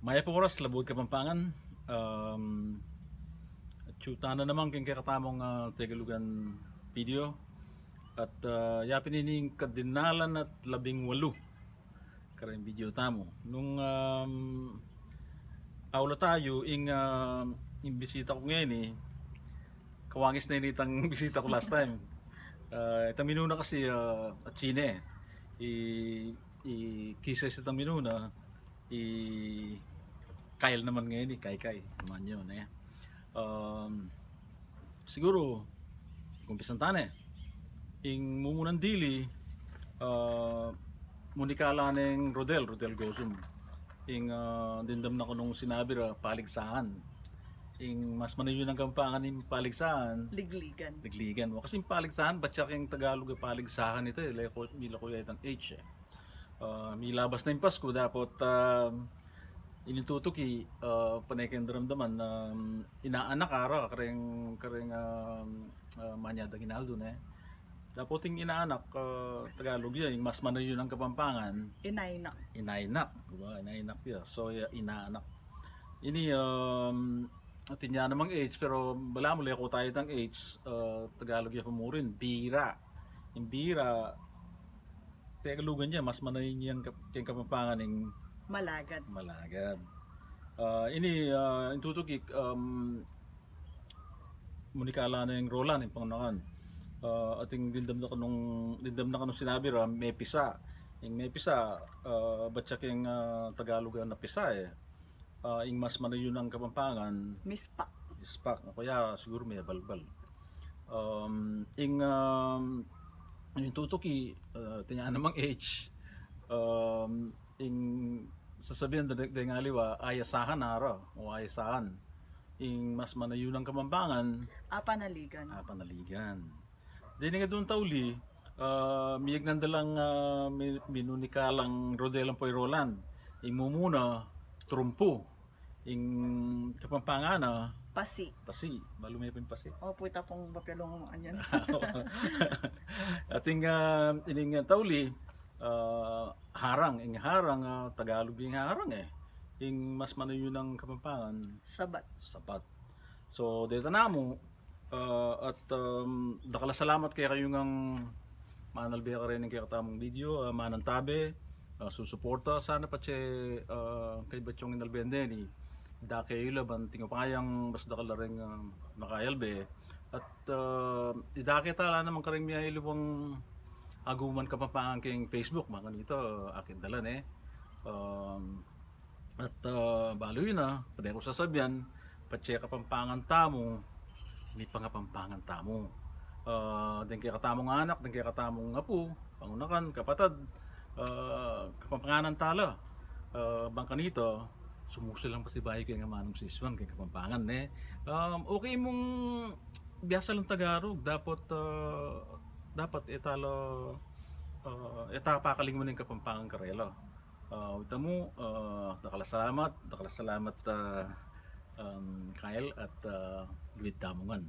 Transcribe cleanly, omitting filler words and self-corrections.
Maya po oras, Labud Kapampangan. Chuta na naman king kakatamong Tegalugan video. At yapin ining kadinalan at 18 karang video tamo. Nung aula tayo, ing bisita ko ngayon kawangis na initang bisita ko last time. Itang minuna kasi at Chine. Kisa sa itang minuna, Kyle naman ngayon Kay naman yun siguro kumpisan tane ing mumunan dili munikala ng Rodel Gosum ing dindam na ko nung sinabi ra paligsahan ing mas manayon ang kampangan ng paligsahan ligligan mo kasi paligsahan batya king Tagalog paligsahan ito mila ko itang H milabas na yung Pasko dapat inintutuki panay kayong daramdaman inaanak ara kareng manyada ginaldo na dapat yung inaanak Tagalog yan mas manayon ang Kapampangan inainak diba inainak ya so inaanak ini tinya namang age pero bala mo ko tayo tang age Tagalog ya pamurin bira yung bira Tagalugan niya mas manayon yang kayong Kapampangan ng Malagad. Ini intutugik munikala na yung Roland yung pangunakan. Ating dindam na kanong sinabi ra may pisa. Yung may pisa batya king Tagalog na pisa ing mas manayon ang Kapampangan. Mispak. Kaya siguro may balbal. Yung tutuki tinya namang age ing sasabihin da nga liwa ayasahan nara o ayasahan ing mas manayon ang Kapampangan panaligan dini nga doon tauli miyag nandalang minunikalang Rodelang Poy Roland ing mumuna trumpo ing Kapampangan Pasi balo may pasi puita pong bapelong anyan ating ining tauli harang Tagalog yung harang ing mas manayon ng Kapampangan sabat so dito na mo at dakala salamat kayo ng manalbiya ka rin ng katamong video manantabe susuporta sana pa kay Batsyong inalbende ni dake ilaban tingo pangayang mas dakala rin nakayalbe at idake tala naman karing miya ilubang aguman Kapampangan king Facebook mga nito akin dalan at balo yun pwede ko sasabihan patse Kapampangan tamo hindi pa Kapampangan tamo din kaya katamong anak din kaya katamong apo pangunakan kapatad Kapampanganan tala bangka nito sumusil lang pasibahay kayo nga manong siswan kay Kapampangan okay mong biyasa lang Tagalog dapat italo pakaling mo ng Kapampangan karelo ito mo dakala salamat Kyle at Luid Damungan.